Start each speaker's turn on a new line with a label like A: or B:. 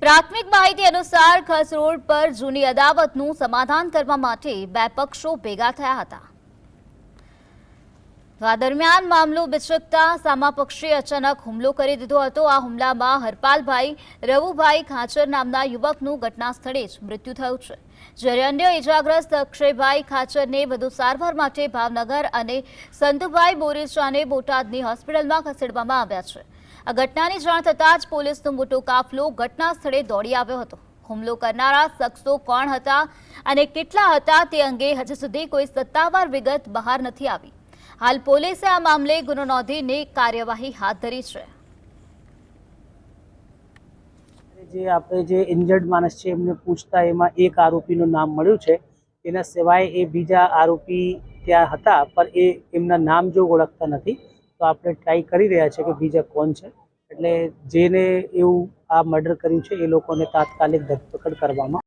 A: પ્રાથમિક માહિતી અનુસાર ખસ રોડ પર જૂની અદાવતનું સમાધાન કરવા માટે બે પક્ષો ભેગા થયા હતા। આ દરમિયાન મામલો બિચકતા સામા પક્ષે અચાનક હુમલો કરી દીધો હતો। આ હુમલામાં હરપાલભાઈ રવુભાઈ ખાચર નામના યુવકનું ઘટના સ્થળે જ મૃત્યુ થયું છે, જ્યારે અન્ય ઇજાગ્રસ્ત અક્ષયભાઈ ખાચરને વધુ સારવાર માટે ભાવનગર અને સંતુભાઈ બોરીચાને બોટાદની હોસ્પિટલમાં ખસેડવામાં આવ્યા છે। આ ઘટનાની જાણ થતાં જ પોલીસનો મોટો કાફલો ઘટના સ્થળે દોડી આવ્યો હતો। હુમલો કરનારા શખ્સો કોણ હતા અને કેટલા હતા તે અંગે હજી સુધી કોઈ સત્તાવાર વિગત બહાર નથી આવી। હાલ પોલીસે આ મામલે ગુનો નોંધીને કાર્યવાહી હાથ ધરી છે।
B: જે ઇન્જર્ડ માણસ છે એમને પૂછતા એમાં એક આરોપીનું નામ મળ્યું છે। એના સિવાય એ બીજા આરોપી ત્યાં હતા, પણ એમના નામ જો ઓળખતા નથી, તો આપણે ટ્રાય કરી રહ્યા છે કે બીજા કોણ છે। એટલે જેને એવું આ મર્ડર કર્યું છે એ લોકોને તાત્કાલિક ધરપકડ કરવામાં